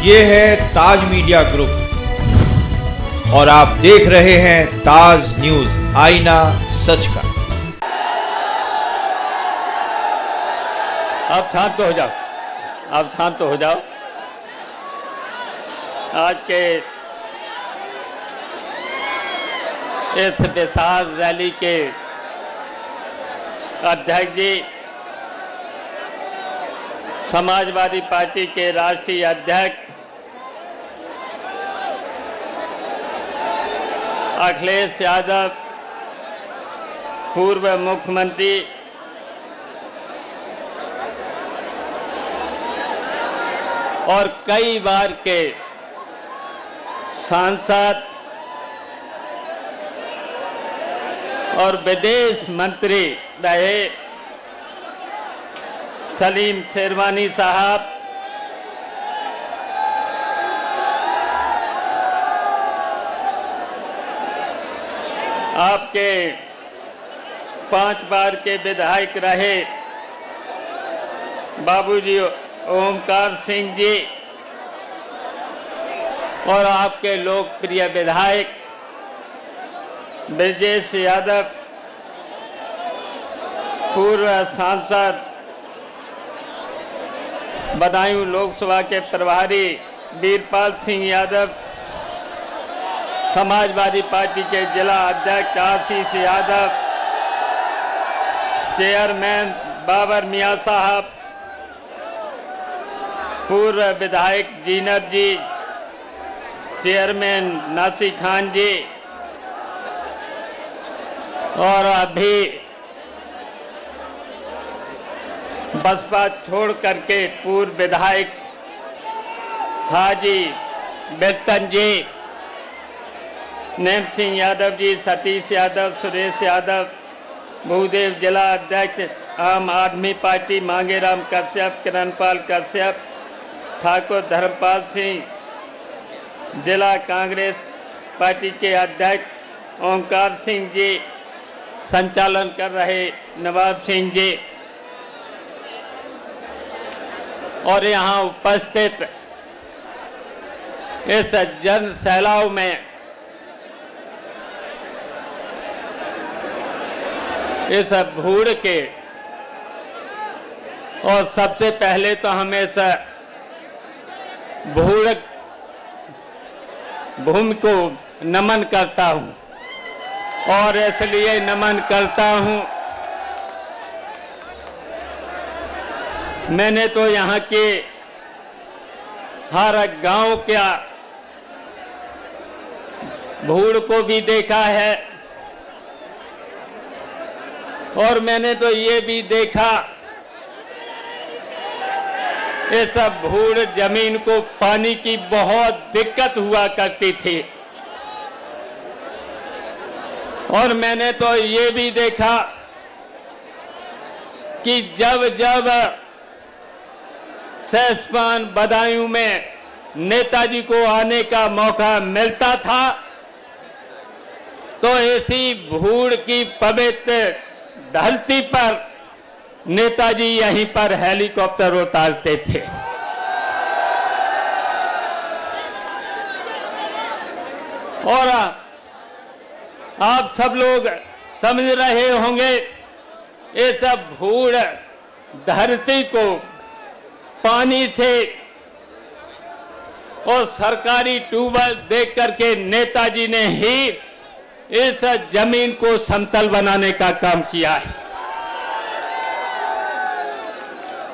ये है ताज media group और आप देख रहे हैं ताज न्यूज, आईना सच का। आप शांत हो जाओ, आप शांत हो जाओ। आज के इस विशाल रैली के अध्यक्ष जी, समाजवादी पार्टी के राष्ट्रीय अध्यक्ष अखिलेश यादव, पूर्व मुख्यमंत्री और कई बार के सांसद और विदेश मंत्री रहे सलीम शेरवानी साहब, आपके 5 बार के विधायक रहे बाबूजी ओमकार सिंह जी और आपके लोकप्रिय विधायक ब्रजेश यादव, पूर्व सांसद बदायूं लोकसभा के प्रभारी वीरपाल सिंह यादव, समाजवादी पार्टी के जिला अध्यक्ष आशीष यादव, चेयरमैन बाबर मियां साहब, पूर्व विधायक जीनत जी, चेयरमैन नासी खान जी और अभी बसपा छोड़ करके पूर्व विधायक हाजी बेतन जी, नेम सिंह यादव जी, सतीश यादव, सुरेश यादव, भूदेव जिला अध्यक्ष आम आदमी पार्टी मांगेराम कश्यप, किरणपाल कश्यप, ठाकुर धर्मपाल सिंह, जिला कांग्रेस पार्टी के अध्यक्ष ओमकार सिंह जी, संचालन कर रहे नवाब सिंह जी और यहां उपस्थित इस जन सैलाव में इस भूड़ के, और सबसे पहले तो हम इस भूड़ भूमि को नमन करता हूं और इसलिए नमन करता हूं, मैंने तो यहां के हर गांव का भूड़ को भी देखा है और मैंने तो ये भी देखा इस भूड़ जमीन को पानी की बहुत दिक्कत हुआ करती थी और मैंने तो ये भी देखा कि जब जब सेस्पान बदायूं में नेताजी को आने का मौका मिलता था तो ऐसी भूड़ की पवित्र धरती पर नेताजी यहीं पर हेलीकॉप्टर उतारते थे और आप सब लोग समझ रहे होंगे ये सब भूड़ धरती को पानी से और सरकारी ट्यूबवेल देख करके नेताजी ने ही इस जमीन को समतल बनाने का काम किया है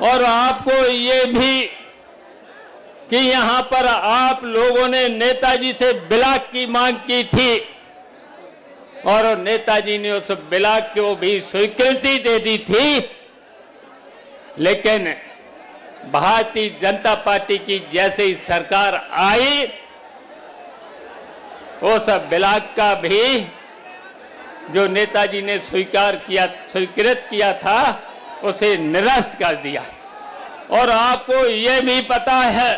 और आपको ये भी कि यहां पर आप लोगों ने नेताजी से ब्लॉक की मांग की थी और नेताजी ने उस ब्लॉक को भी स्वीकृति दे दी थी, लेकिन भारतीय जनता पार्टी की जैसे ही सरकार आई उस ब्लॉक का भी जो नेताजी ने स्वीकृत किया था उसे निरस्त कर दिया और आपको ये भी पता है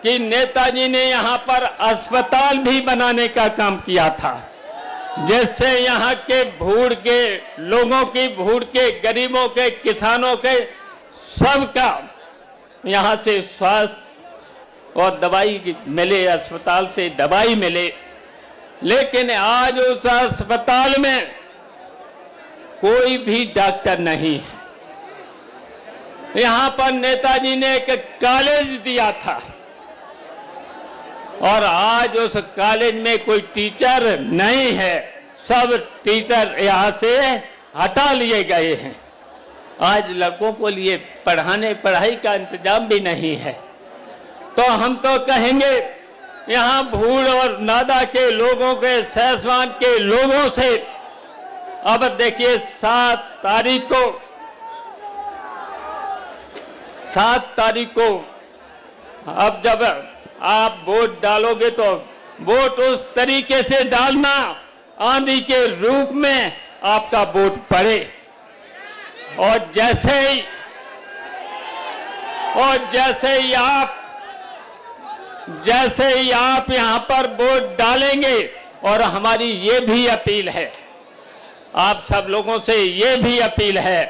कि नेताजी ने यहां पर अस्पताल भी बनाने का काम किया था जिससे यहां के भूड़ के लोगों की, भूड़ के गरीबों के, किसानों के सबका यहां से स्वास्थ्य और दवाई मिले, अस्पताल से दवाई मिले। लेकिन आज उस अस्पताल में कोई भी डॉक्टर नहीं है। यहां पर नेताजी ने एक कॉलेज दिया था और आज उस कॉलेज में कोई टीचर नहीं है। सब टीचर यहां से हटा लिए गए हैं। आज लड़कों को लिए पढ़ाई का इंतजाम भी नहीं है। तो हम तो कहेंगे यहां भूड़ और नादा के लोगों के, सैसवान के लोगों से अब देखिए 7 तारीख को अब जब आप वोट डालोगे तो वोट उस तरीके से डालना आंधी के रूप में आपका वोट पड़े। और जैसे ही आप यहां पर वोट डालेंगे, और हमारी ये भी अपील है, आप सब लोगों से ये भी अपील है,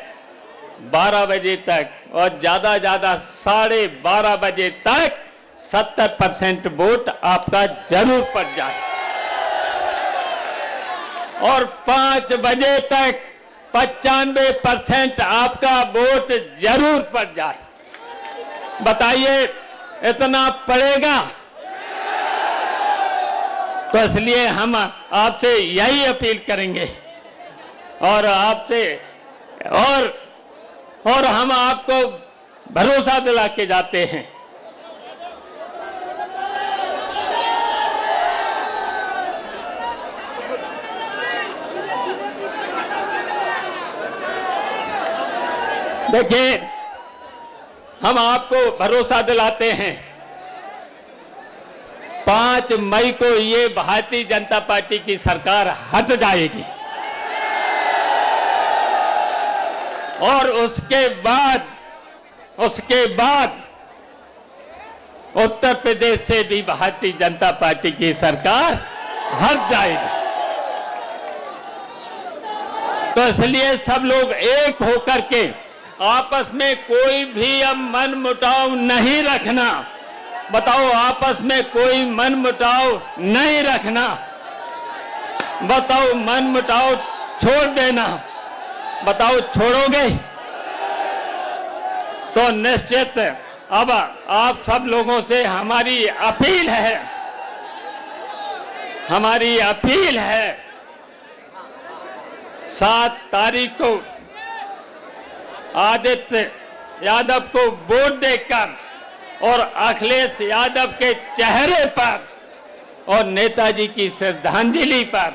12 बजे तक और ज्यादा 12:30 बजे तक 70% वोट आपका जरूर पड़ जाए और 5 बजे तक 95% आपका वोट जरूर पड़ जाए। बताइए इतना पड़ेगा? तो इसलिए हम आपसे यही अपील करेंगे और आपसे और हम आपको भरोसा दिला के जाते हैं। देखिए, हम आपको भरोसा दिलाते हैं 5 मई को ये भारतीय जनता पार्टी की सरकार हट जाएगी और उसके बाद उत्तर प्रदेश से भी भारतीय जनता पार्टी की सरकार हट जाएगी। तो इसलिए सब लोग एक होकर के आपस में कोई भी अब मन मुटाव नहीं रखना। बताओ, आपस में कोई मन मुटाव नहीं रखना। बताओ, मन मुटाव छोड़ देना। बताओ, छोड़ोगे? तो निश्चित अब आप सब लोगों से हमारी अपील है 7 तारीख को आदित्य यादव को वोट देकर और अखिलेश यादव के चेहरे पर और नेताजी की श्रद्धांजलि पर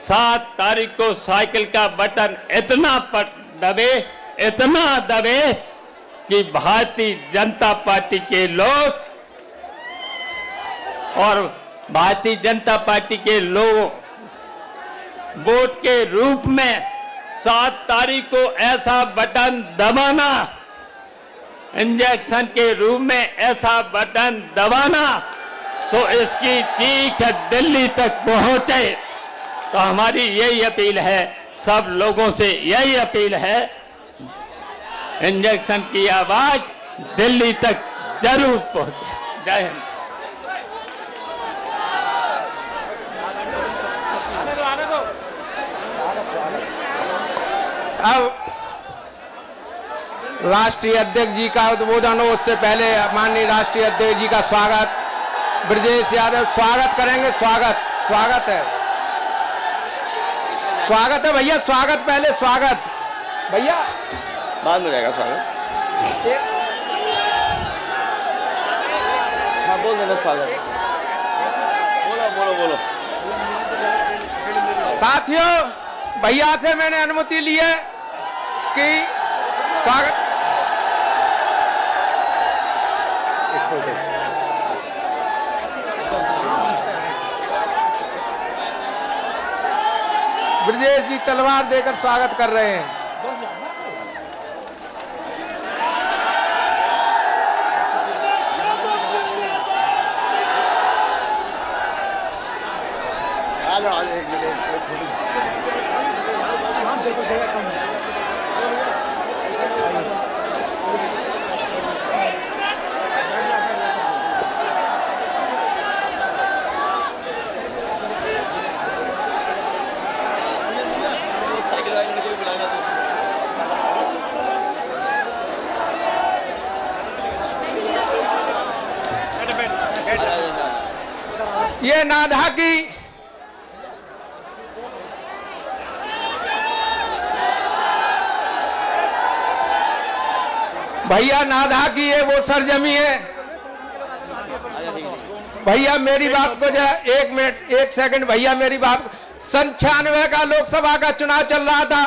7 तारीख को साइकिल का बटन इतना दबे कि भारतीय जनता पार्टी के लोग और भारतीय जनता पार्टी के लोग वोट के रूप में 7 तारीख को ऐसा बटन दबाना, इंजेक्शन के रूप में ऐसा बटन दबाना तो इसकी चीख दिल्ली तक पहुंचे। तो हमारी यही अपील है, सब लोगों से यही अपील है, इंजेक्शन की आवाज दिल्ली तक जरूर पहुंचे। जय हिंद। अब राष्ट्रीय अध्यक्ष जी का उद्बोधन हो, उससे पहले माननीय राष्ट्रीय अध्यक्ष जी का स्वागत ब्रजेश यादव स्वागत करेंगे। स्वागत है भैया, स्वागत पहले, स्वागत भैया बाद में जाएगा स्वागत। हाँ बोल देना स्वागत। बोलो। साथियों, भैया से मैंने अनुमति ली है कि स्वागत ब्रजेश जी तलवार देकर स्वागत कर रहे हैं। ये नाधा की भैया नाधा की ये वो सरजमी है। भैया मेरी बात को जरा 1 मिनट 1 सेकंड भैया मेरी बात। 96 का लोकसभा का चुनाव चल रहा था।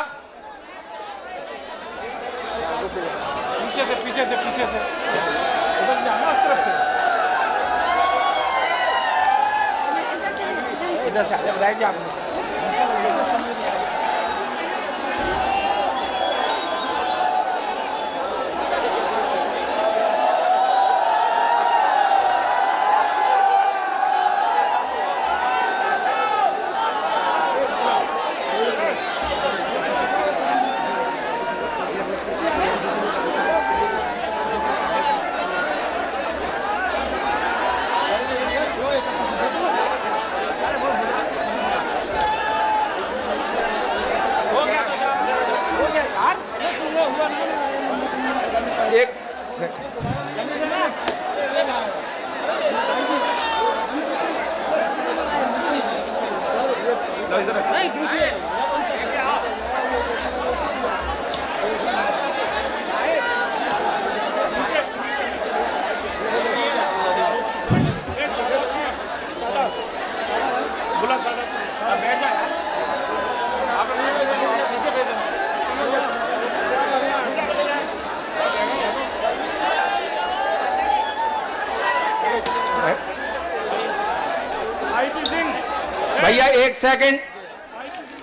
पीछे से उधर से जाना उस तरफ से। इधर से बताएंगे आपको।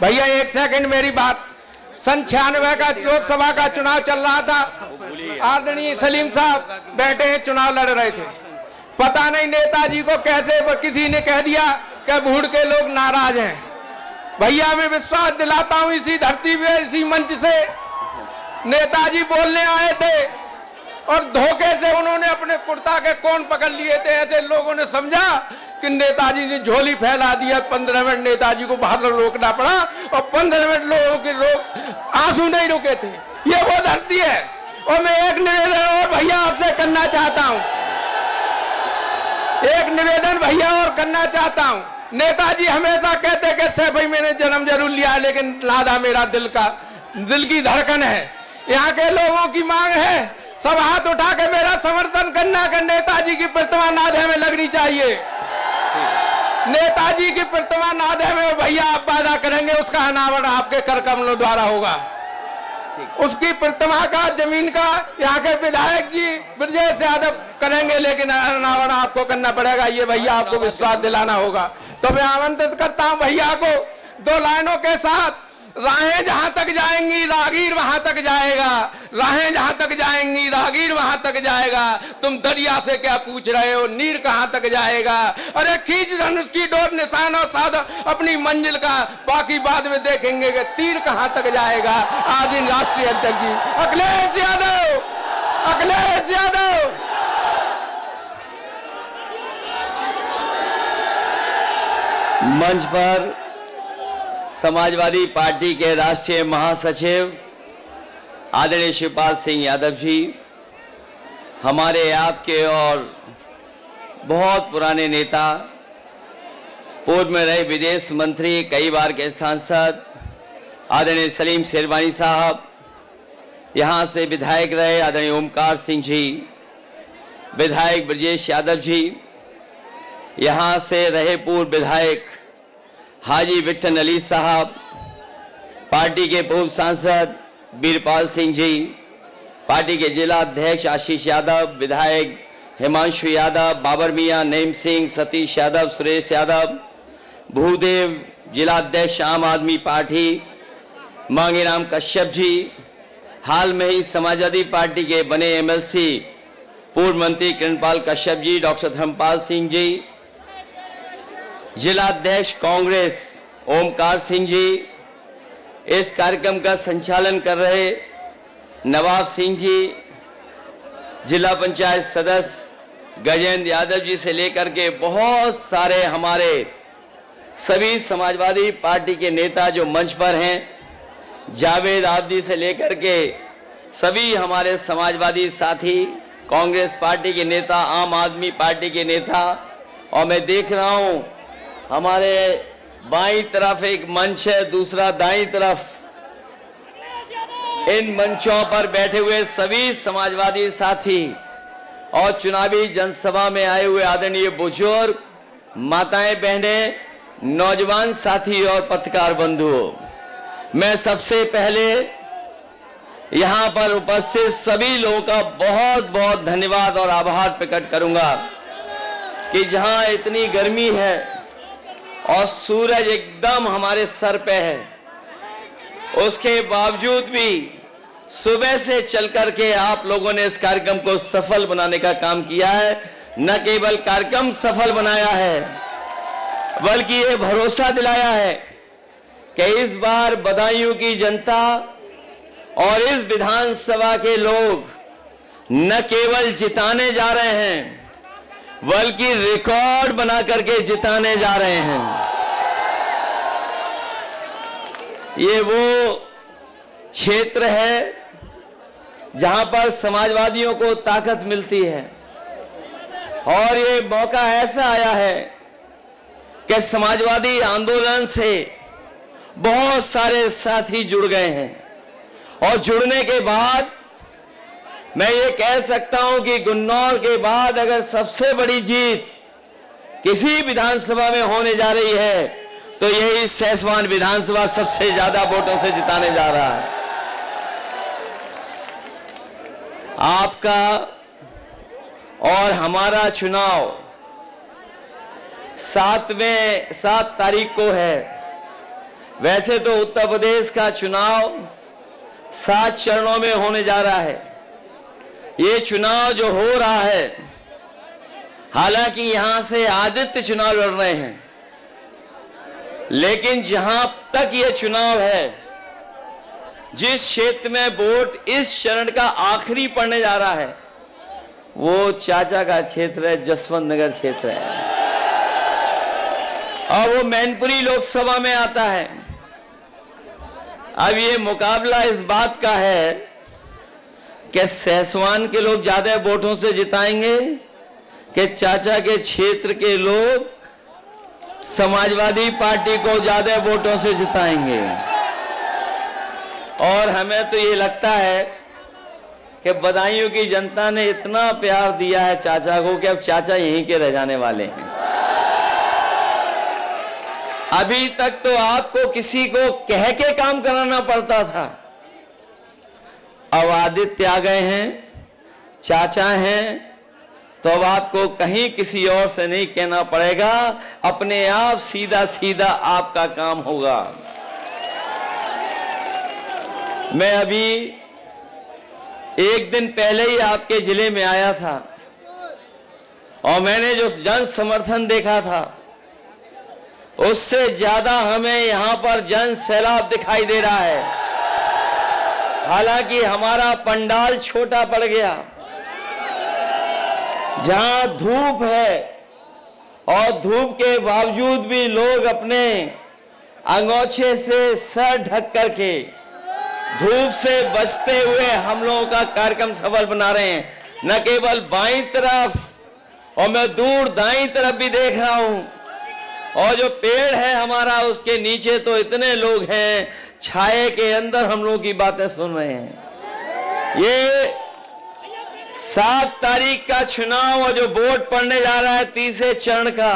भैया एक सेकंड मेरी बात। 96 का लोकसभा का चुनाव चल रहा था। आदरणीय सलीम साहब बैठे हैं, चुनाव लड़ रहे थे। पता नहीं नेताजी को कैसे किसी ने कह दिया कि भूड़ के लोग नाराज हैं। भैया मैं विश्वास दिलाता हूं इसी धरती पे इसी मंच से नेताजी बोलने आए थे और धोखे से उन्होंने अपने कुर्ता के कोन पकड़ लिए थे। ऐसे लोगों ने समझा कि नेताजी ने झोली फैला दिया। 15 मिनट नेताजी को बाहर रोकना पड़ा और 15 मिनट लोगों के आंसू नहीं रुके थे। ये वो धरती है। और मैं एक निवेदन और भैया आपसे करना चाहता हूं, एक निवेदन भैया और करना चाहता हूं। नेताजी हमेशा कहते कि सैफ भाई मैंने जन्म जरूर लिया लेकिन लादा मेरा दिल की धड़कन है। यहाँ के लोगों की मांग है सब हाथ उठा के मेरा समर्थन करना कि नेताजी की प्रतिमा नादे में लगनी चाहिए। नेताजी की प्रतिमा नादे में भैया आप वादा करेंगे उसका अनावरण आपके कर कमलों द्वारा होगा। उसकी प्रतिमा का जमीन का यहाँ के विधायक जी ब्रजेश यादव करेंगे लेकिन अनावरण आपको करना पड़ेगा। ये भैया आपको विश्वास दिलाना होगा। तो मैं आमंत्रित करता हूं भैया को 2 लाइनों के साथ। राहें जहां तक जाएंगी रागीर वहां तक जाएगा। राहें जहां तक जाएंगी रागीर वहां तक जाएगा। तुम दरिया से क्या पूछ रहे हो नीर कहां तक जाएगा। अरे खींच धनुष की डोर निशान और साध अपनी मंजिल का, बाकी बाद में देखेंगे कि तीर कहां तक जाएगा। आज इन राष्ट्रीय अध्यक्ष जी अखिलेश यादव, अखिलेश यादव। मंच पर समाजवादी पार्टी के राष्ट्रीय महासचिव आदरणीय शिवपाल सिंह यादव जी, हमारे आपके और बहुत पुराने नेता, पूर्व में रहे विदेश मंत्री, कई बार के सांसद आदरणीय सलीम शेरवानी साहब, यहां से विधायक रहे आदरणीय ओमकार सिंह जी, विधायक ब्रजेश यादव जी, यहां से रहे पूर्व विधायक हाजी विट्ठन अली साहब, पार्टी के पूर्व सांसद बीरपाल सिंह जी, पार्टी के जिला अध्यक्ष आशीष यादव, विधायक हिमांशु यादव, बाबर मियां, नईम सिंह, सतीश यादव, सुरेश यादव, भूदेव, जिला अध्यक्ष आम आदमी पार्टी मांगीराम कश्यप जी, हाल में ही समाजवादी पार्टी के बने एमएलसी पूर्व मंत्री किरणपाल कश्यप जी, डॉक्टर धर्मपाल सिंह जी, जिला अध्यक्ष कांग्रेस ओमकार सिंह जी, इस कार्यक्रम का संचालन कर रहे नवाब सिंह जी, जिला पंचायत सदस्य गजेंद्र यादव जी से लेकर के बहुत सारे हमारे सभी समाजवादी पार्टी के नेता जो मंच पर हैं, जावेद आबदी से लेकर के सभी हमारे समाजवादी साथी, कांग्रेस पार्टी के नेता, आम आदमी पार्टी के नेता, और मैं देख रहा हूं हमारे बाईं तरफ एक मंच है, दूसरा दाईं तरफ। इन मंचों पर बैठे हुए सभी समाजवादी साथी और चुनावी जनसभा में आए हुए आदरणीय बुजुर्ग, माताएं, बहनें, नौजवान साथी और पत्रकार बंधुओं, मैं सबसे पहले यहां पर उपस्थित सभी लोगों का बहुत बहुत धन्यवाद और आभार प्रकट करूंगा कि जहां इतनी गर्मी है और सूरज एकदम हमारे सर पे है, उसके बावजूद भी सुबह से चल करके आप लोगों ने इस कार्यक्रम को सफल बनाने का काम किया है। न केवल कार्यक्रम सफल बनाया है, बल्कि ये भरोसा दिलाया है कि इस बार बदायूं की जनता और इस विधानसभा के लोग न केवल जिताने जा रहे हैं, बल्कि रिकॉर्ड बना करके जिताने जा रहे हैं। ये वो क्षेत्र है जहां पर समाजवादियों को ताकत मिलती है और ये मौका ऐसा आया है कि समाजवादी आंदोलन से बहुत सारे साथी जुड़ गए हैं और जुड़ने के बाद मैं ये कह सकता हूं कि गुन्नौर के बाद अगर सबसे बड़ी जीत किसी विधानसभा में होने जा रही है तो यही सैसवान विधानसभा सबसे ज्यादा वोटों से जिताने जा रहा है। आपका और हमारा चुनाव 7 तारीख को है। वैसे तो उत्तर प्रदेश का चुनाव 7 चरणों में होने जा रहा है। ये चुनाव जो हो रहा है, हालांकि यहां से आदित्य चुनाव लड़ रहे हैं, लेकिन जहां तक ये चुनाव है, जिस क्षेत्र में वोट इस चरण का आखिरी पड़ने जा रहा है, वो चाचा का क्षेत्र है, जसवंत नगर क्षेत्र है और वो मैनपुरी लोकसभा में आता है। अब ये मुकाबला इस बात का है कि सैसवान के लोग ज्यादा वोटों से जिताएंगे कि चाचा के क्षेत्र के लोग समाजवादी पार्टी को ज्यादा वोटों से जिताएंगे। और हमें तो ये लगता है कि बदायूं की जनता ने इतना प्यार दिया है चाचा को कि अब चाचा यहीं के रह जाने वाले हैं। अभी तक तो आपको किसी को कह के काम कराना पड़ता था, अब आदित्य आ गए हैं, चाचा हैं, तो अब आपको कहीं किसी और से नहीं कहना पड़ेगा, अपने आप सीधा सीधा आपका काम होगा। मैं अभी एक दिन पहले ही आपके जिले में आया था और मैंने जो जन समर्थन देखा था, उससे ज्यादा हमें यहां पर जन सैलाब दिखाई दे रहा है। हालांकि हमारा पंडाल छोटा पड़ गया, जहां धूप है और धूप के बावजूद भी लोग अपने अंगोछे से सर ढक करके धूप से बचते हुए हम लोगों का कार्यक्रम सफल बना रहे हैं। न केवल बाईं तरफ, और मैं दूर दाईं तरफ भी देख रहा हूं, और जो पेड़ है हमारा उसके नीचे तो इतने लोग हैं, छाए के अंदर हम लोगों की बातें सुन रहे हैं। ये 7 तारीख का चुनाव और जो वोट पड़ने जा रहा है तीसरे चरण का,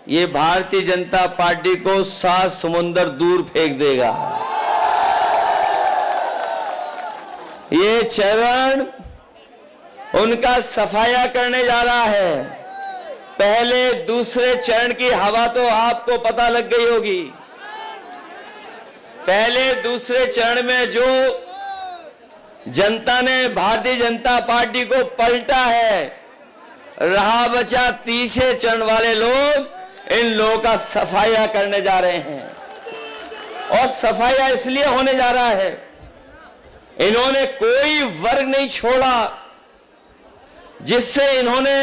ये भारतीय जनता पार्टी को 7 समुंदर दूर फेंक देगा। ये चरण उनका सफाया करने जा रहा है। पहले दूसरे चरण की हवा तो आपको पता लग गई होगी। पहले दूसरे चरण में जो जनता ने भारतीय जनता पार्टी को पलटा है, रहा बचा तीसरे चरण वाले लोग इन लोगों का सफाया करने जा रहे हैं। और सफाया इसलिए होने जा रहा है, इन्होंने कोई वर्ग नहीं छोड़ा जिससे इन्होंने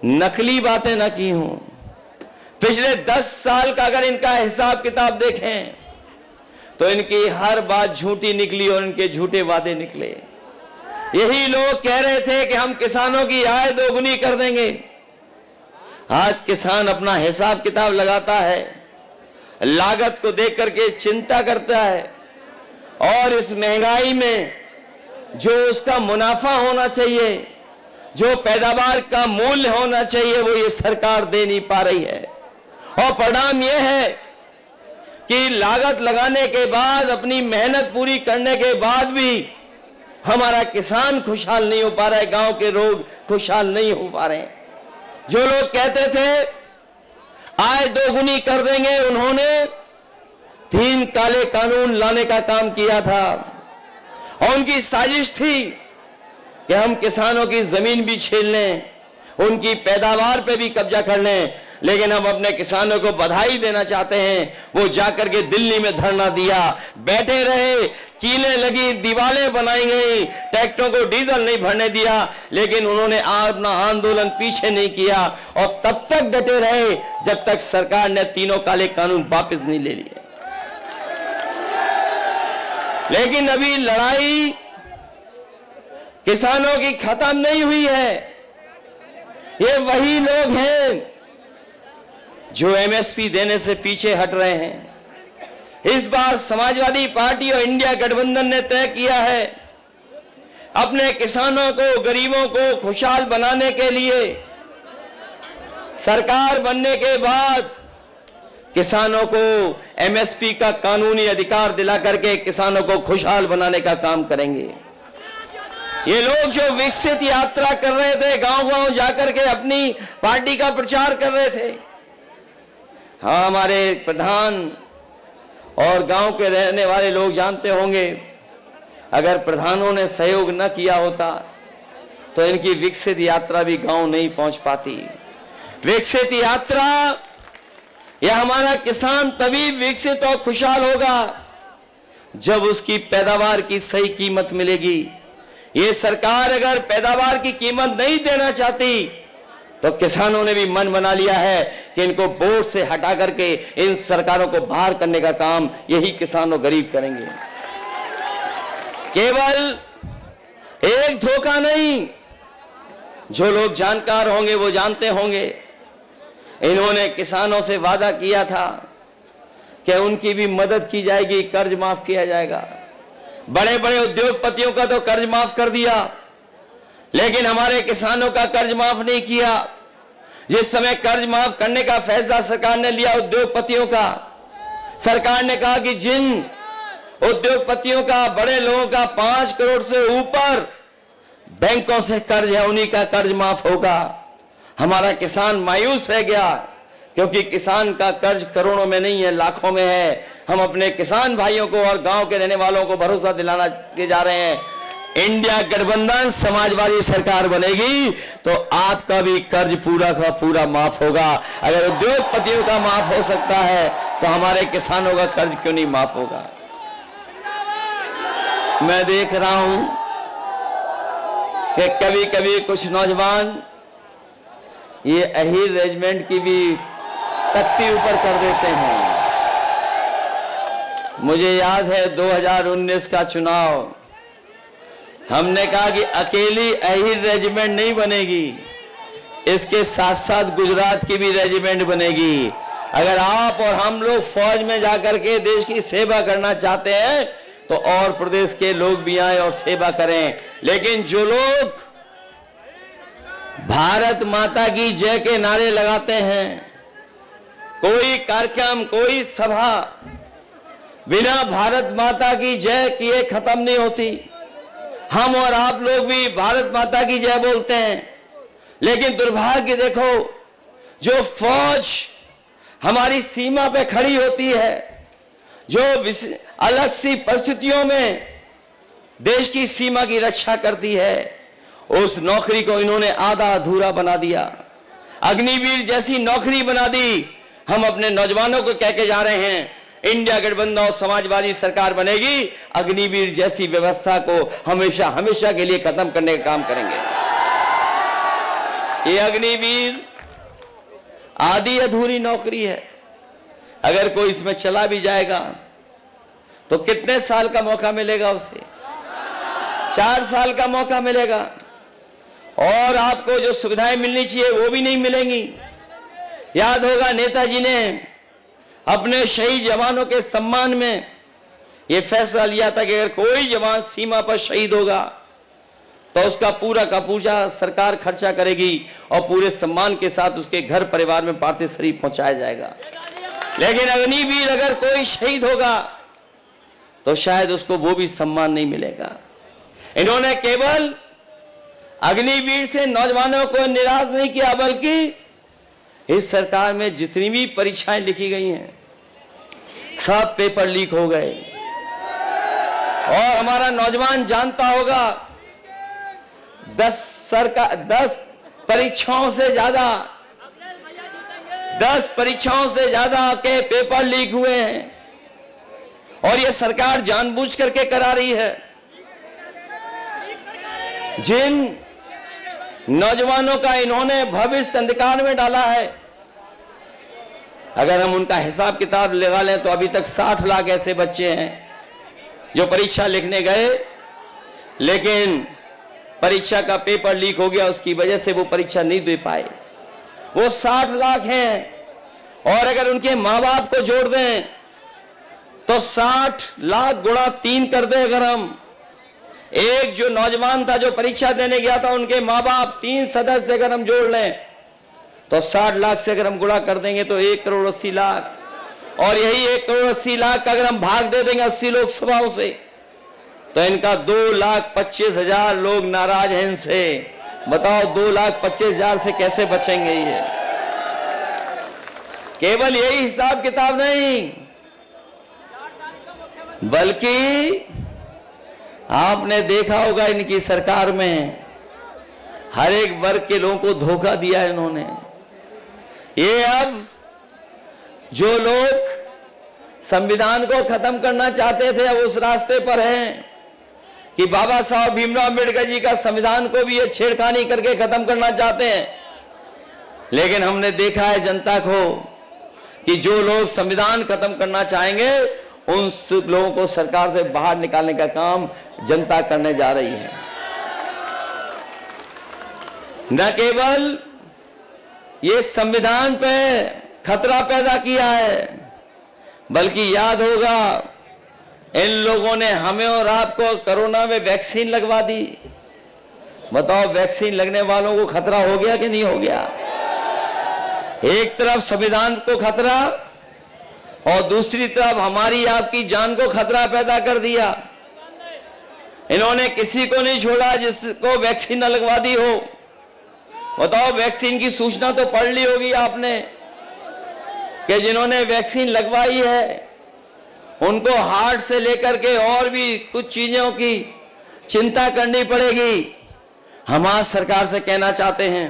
नकली बातें न की हों। पिछले 10 साल का अगर इनका हिसाब किताब देखें तो इनकी हर बात झूठी निकली और इनके झूठे वादे निकले। यही लोग कह रहे थे कि हम किसानों की आय दोगुनी कर देंगे, आज किसान अपना हिसाब किताब लगाता है, लागत को देख करके चिंता करता है, और इस महंगाई में जो उसका मुनाफा होना चाहिए, जो पैदावार का मूल्य होना चाहिए, वो ये सरकार दे नहीं पा रही है। और परिणाम यह है कि लागत लगाने के बाद, अपनी मेहनत पूरी करने के बाद भी हमारा किसान खुशहाल नहीं हो पा रहा है, गांव के लोग खुशहाल नहीं हो पा रहे हैं। जो लोग कहते थे आय दोगुनी कर देंगे, उन्होंने 3 काले कानून लाने का काम किया था, और उनकी साजिश थी कि हम किसानों की जमीन भी छीन लें, उनकी पैदावार पे भी कब्जा कर लें। लेकिन हम अपने किसानों को बधाई देना चाहते हैं, वो जाकर के दिल्ली में धरना दिया, बैठे रहे, कीलें लगी, दीवारें बनाई गई, ट्रैक्टरों को डीजल नहीं भरने दिया, लेकिन उन्होंने अपना आंदोलन पीछे नहीं किया, और तब तक डटे रहे जब तक सरकार ने 3 काले कानून वापस नहीं ले लिए। लेकिन अभी लड़ाई किसानों की खत्म नहीं हुई है। ये वही लोग हैं जो एमएसपी देने से पीछे हट रहे हैं। इस बार समाजवादी पार्टी और इंडिया गठबंधन ने तय किया है, अपने किसानों को, गरीबों को खुशहाल बनाने के लिए सरकार बनने के बाद किसानों को एमएसपी का कानूनी अधिकार दिला करके किसानों को खुशहाल बनाने का काम करेंगे। ये लोग जो विकसित यात्रा कर रहे थे, गांव-गांव जाकर के अपनी पार्टी का प्रचार कर रहे थे, हाँ, हमारे प्रधान और गांव के रहने वाले लोग जानते होंगे, अगर प्रधानों ने सहयोग न किया होता तो इनकी विकसित यात्रा भी गांव नहीं पहुंच पाती। विकसित यात्रा, यह हमारा किसान तभी विकसित और खुशहाल होगा जब उसकी पैदावार की सही कीमत मिलेगी। ये सरकार अगर पैदावार की कीमत नहीं देना चाहती तो किसानों ने भी मन बना लिया है कि इनको बोर्ड से हटा करके इन सरकारों को बाहर करने का काम यही किसान और गरीब करेंगे। केवल एक धोखा नहीं, जो लोग जानकार होंगे वो जानते होंगे, इन्होंने किसानों से वादा किया था कि उनकी भी मदद की जाएगी, कर्ज माफ किया जाएगा। बड़े बड़े उद्योगपतियों का तो कर्ज माफ कर दिया, लेकिन हमारे किसानों का कर्ज माफ नहीं किया। जिस समय कर्ज माफ करने का फैसला सरकार ने लिया उद्योगपतियों का, सरकार ने कहा कि जिन उद्योगपतियों का, बड़े लोगों का 5 करोड़ से ऊपर बैंकों से कर्ज है, उन्हीं का कर्ज माफ होगा। हमारा किसान मायूस रह गया, क्योंकि किसान का कर्ज करोड़ों में नहीं है, लाखों में है। हम अपने किसान भाइयों को और गांव के रहने वालों को भरोसा दिलाना के जा रहे हैं, इंडिया गठबंधन समाजवादी सरकार बनेगी तो आपका भी कर्ज पूरा का पूरा माफ होगा। अगर उद्योगपतियों का माफ हो सकता है तो हमारे किसानों का कर्ज क्यों नहीं माफ होगा। मैं देख रहा हूं कि कभी कभी कुछ नौजवान ये अहीर रेजिमेंट की भी तख्ती ऊपर कर देते हैं। मुझे याद है 2019 का चुनाव, हमने कहा कि अकेली अहीर रेजिमेंट नहीं बनेगी, इसके साथ साथ गुजरात की भी रेजिमेंट बनेगी। अगर आप और हम लोग फौज में जाकर के देश की सेवा करना चाहते हैं तो और प्रदेश के लोग भी आए और सेवा करें। लेकिन जो लोग भारत माता की जय के नारे लगाते हैं, कोई कार्यक्रम, कोई सभा बिना भारत माता की जय किए खत्म नहीं होती। हम और आप लोग भी भारत माता की जय बोलते हैं, लेकिन दुर्भाग्य देखो, जो फौज हमारी सीमा पे खड़ी होती है, जो अलग सी परिस्थितियों में देश की सीमा की रक्षा करती है, उस नौकरी को इन्होंने आधा अधूरा बना दिया। अग्निवीर जैसी नौकरी बना दी। हम अपने नौजवानों को कह के जा रहे हैं, इंडिया गठबंधन और समाजवादी सरकार बनेगी, अग्निवीर जैसी व्यवस्था को हमेशा हमेशा के लिए खत्म करने का काम करेंगे। ये अग्निवीर आधी अधूरी नौकरी है। अगर कोई इसमें चला भी जाएगा तो कितने साल का मौका मिलेगा उसे? 4 साल का मौका मिलेगा, और आपको जो सुविधाएं मिलनी चाहिए वो भी नहीं मिलेंगी। याद होगा नेताजी ने अपने शहीद जवानों के सम्मान में यह फैसला लिया था कि अगर कोई जवान सीमा पर शहीद होगा तो उसका पूरा का पूरा सरकार खर्चा करेगी और पूरे सम्मान के साथ उसके घर परिवार में पार्थिव शरीर पहुंचाया जाएगा। लेकिन अग्निवीर अगर कोई शहीद होगा तो शायद उसको वो भी सम्मान नहीं मिलेगा। इन्होंने केवल अग्निवीर से नौजवानों को निराश नहीं किया, बल्कि इस सरकार में जितनी भी परीक्षाएं लिखी गई हैं सब पेपर लीक हो गए। और हमारा नौजवान जानता होगा 10 परीक्षाओं से ज्यादा के पेपर लीक हुए हैं और यह सरकार जानबूझ करके करा रही है। जिन नौजवानों का इन्होंने भविष्य अंधकार में डाला है, अगर हम उनका हिसाब किताब लगा लें तो अभी तक 60 लाख ऐसे बच्चे हैं जो परीक्षा लिखने गए लेकिन परीक्षा का पेपर लीक हो गया, उसकी वजह से वो परीक्षा नहीं दे पाए। वो 60 लाख हैं और अगर उनके मां बाप को जोड़ दें तो 60 लाख गुणा 3 कर दें। अगर हम एक जो नौजवान था जो परीक्षा देने गया था उनके मां बाप 3 सदस्य अगर हम जोड़ लें तो 60 लाख से अगर हम गुणा कर देंगे तो 1 करोड़ 80 लाख, और यही 1 करोड़ 80 लाख का अगर हम भाग दे देंगे 80 लोकसभाओं से तो इनका 2,25,000 लोग नाराज हैं इनसे। बताओ 2,25,000 से कैसे बचेंगे ये? केवल यही हिसाब किताब नहीं, बल्कि आपने देखा होगा इनकी सरकार में हर एक वर्ग के लोगों को धोखा दिया है इन्होंने। ये अब जो लोग संविधान को खत्म करना चाहते थे अब उस रास्ते पर हैं कि बाबा साहब भीमराव अंबेडकर जी का संविधान को भी ये छेड़खानी करके खत्म करना चाहते हैं। लेकिन हमने देखा है जनता को कि जो लोग संविधान खत्म करना चाहेंगे उन लोगों को सरकार से बाहर निकालने का काम जनता करने जा रही है। न केवल ये संविधान पे खतरा पैदा किया है, बल्कि याद होगा इन लोगों ने हमें और आपको कोरोना में वैक्सीन लगवा दी। बताओ वैक्सीन लगने वालों को खतरा हो गया कि नहीं हो गया? एक तरफ संविधान को खतरा और दूसरी तरफ हमारी आपकी जान को खतरा पैदा कर दिया। इन्होंने किसी को नहीं छोड़ा जिसको वैक्सीन न लगवा दी हो। बताओ वैक्सीन की सूचना तो पढ़ ली होगी आपने कि जिन्होंने वैक्सीन लगवाई है उनको हार्ट से लेकर के और भी कुछ चीजों की चिंता करनी पड़ेगी। हम आज सरकार से कहना चाहते हैं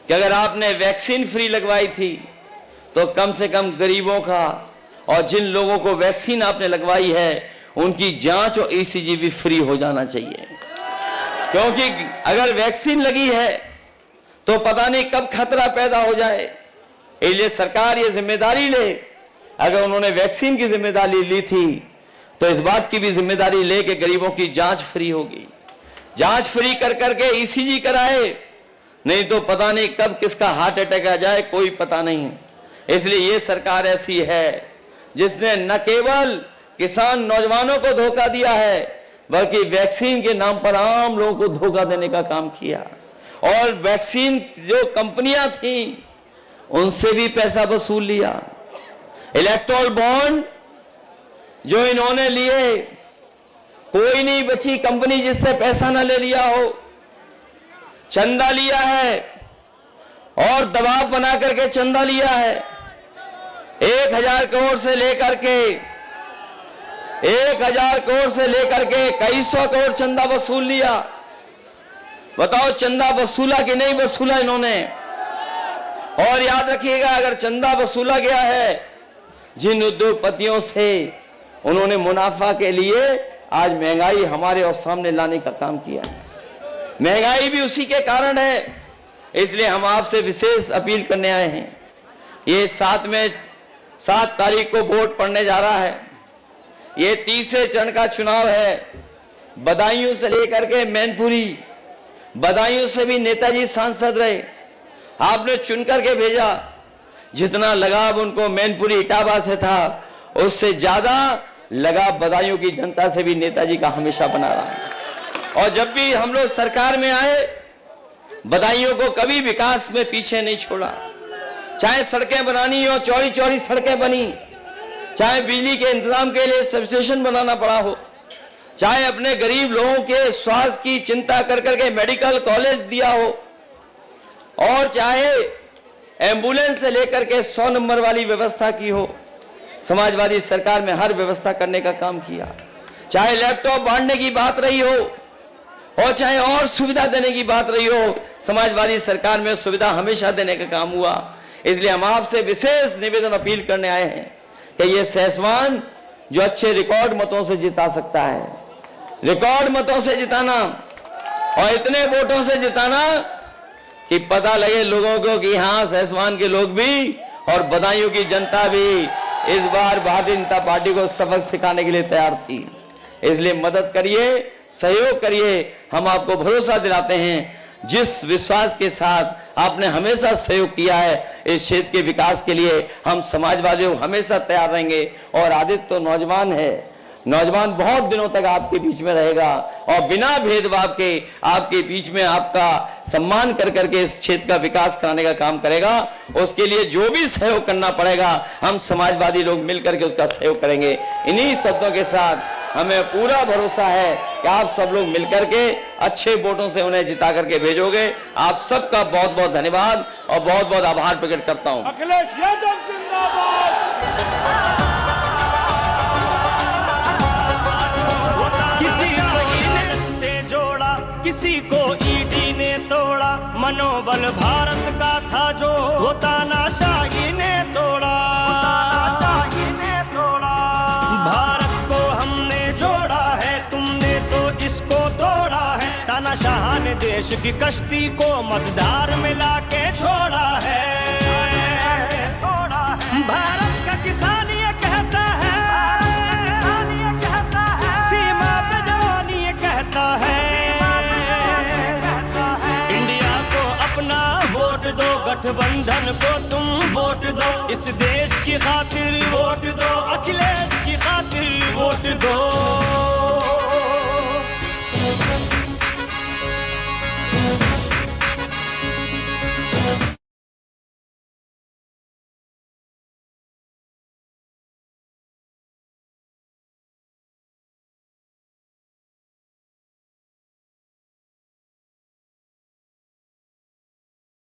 कि अगर आपने वैक्सीन फ्री लगवाई थी तो कम से कम गरीबों का और जिन लोगों को वैक्सीन आपने लगवाई है उनकी जांच और ईसीजी भी फ्री हो जाना चाहिए। क्योंकि अगर वैक्सीन लगी है तो पता नहीं कब खतरा पैदा हो जाए। इसलिए सरकार ये जिम्मेदारी ले, अगर उन्होंने वैक्सीन की जिम्मेदारी ली थी तो इस बात की भी जिम्मेदारी ले कि गरीबों की जांच फ्री होगी। जांच फ्री कर करके ईसीजी कराए, नहीं तो पता नहीं कब किसका हार्ट अटैक आ जाए, कोई पता नहीं। इसलिए ये सरकार ऐसी है जिसने न केवल किसान नौजवानों को धोखा दिया है बल्कि वैक्सीन के नाम पर आम लोगों को धोखा देने का काम किया। और वैक्सीन जो कंपनियां थी उनसे भी पैसा वसूल लिया। इलेक्टोरल बॉन्ड जो इन्होंने लिए, कोई नहीं बची कंपनी जिससे पैसा न ले लिया हो। चंदा लिया है और दबाव बना करके चंदा लिया है। 1,000 करोड़ से लेकर के 1,000 करोड़ से लेकर के कई सौ करोड़ चंदा वसूल लिया। बताओ चंदा वसूला कि नहीं वसूला इन्होंने? और याद रखिएगा अगर चंदा वसूला गया है, जिन उद्योगपतियों से उन्होंने मुनाफा के लिए आज महंगाई हमारे और सामने लाने का काम किया है, महंगाई भी उसी के कारण है। इसलिए हम आपसे विशेष अपील करने आए हैं। ये 7 तारीख को वोट पड़ने जा रहा है। ये तीसरे चरण का चुनाव है। बदायूं से लेकर के मैनपुरी, बदायूं से भी नेताजी सांसद रहे, आपने चुन करके भेजा। जितना लगाव उनको मैनपुरी इटावा से था, उससे ज्यादा लगाव बदायूं की जनता से भी नेताजी का हमेशा बना रहा। और जब भी हम लोग सरकार में आए, बदायूं को कभी विकास में पीछे नहीं छोड़ा। चाहे सड़कें बनानी हो, चौड़ी चौड़ी सड़कें बनी, चाहे बिजली के इंतजाम के लिए सबस्टेशन बनाना पड़ा हो, चाहे अपने गरीब लोगों के स्वास्थ्य की चिंता कर करके मेडिकल कॉलेज दिया हो, और चाहे एम्बुलेंस से लेकर के 100 नंबर वाली व्यवस्था की हो, समाजवादी सरकार में हर व्यवस्था करने का काम किया। चाहे लैपटॉप बांटने की बात रही हो और चाहे और सुविधा देने की बात रही हो, समाजवादी सरकार में सुविधा हमेशा देने का काम हुआ। इसलिए हम आपसे विशेष निवेदन अपील करने आए हैं कि ये सहसवान जो अच्छे रिकॉर्ड मतों से जिता सकता है, रिकॉर्ड मतों से जिताना और इतने वोटों से जिताना कि पता लगे लोगों को कि हां, सहसवान के लोग भी और बदायूं की जनता भी इस बार भारतीय जनता पार्टी को सबक सिखाने के लिए तैयार थी। इसलिए मदद करिए, सहयोग करिए। हम आपको भरोसा दिलाते हैं, जिस विश्वास के साथ आपने हमेशा सहयोग किया है इस क्षेत्र के विकास के लिए, हम समाजवादी हमेशा तैयार रहेंगे। और आदित्य तो नौजवान है, नौजवान बहुत दिनों तक आपके बीच में रहेगा और बिना भेदभाव के आपके बीच में आपका सम्मान कर करके इस क्षेत्र का विकास कराने का काम करेगा। उसके लिए जो भी सहयोग करना पड़ेगा, हम समाजवादी लोग मिलकर के उसका सहयोग करेंगे। इन्हीं शब्दों के साथ हमें पूरा भरोसा है कि आप सब लोग मिलकर के अच्छे वोटों से उन्हें जिता करके भेजोगे। आप सबका बहुत बहुत धन्यवाद और बहुत बहुत आभार प्रकट करता हूं। अखिलेश यादव जिंदाबाद। किसी को ईडी ने तोड़ा, मनोबल भारत का था जो वो तानाशाही ने तोड़ा। भारत को हमने जोड़ा है, तुमने तो इसको तोड़ा है। तानाशाह ने देश की कश्ती को मझधार में लाके छोड़ा है। भारत का किसान ये कहता है, सीमा पे जवान ये कहता है, गठबंधन को तुम वोट दो, इस देश की खातिर वोट दो, अखिलेश की खातिर वोट दो।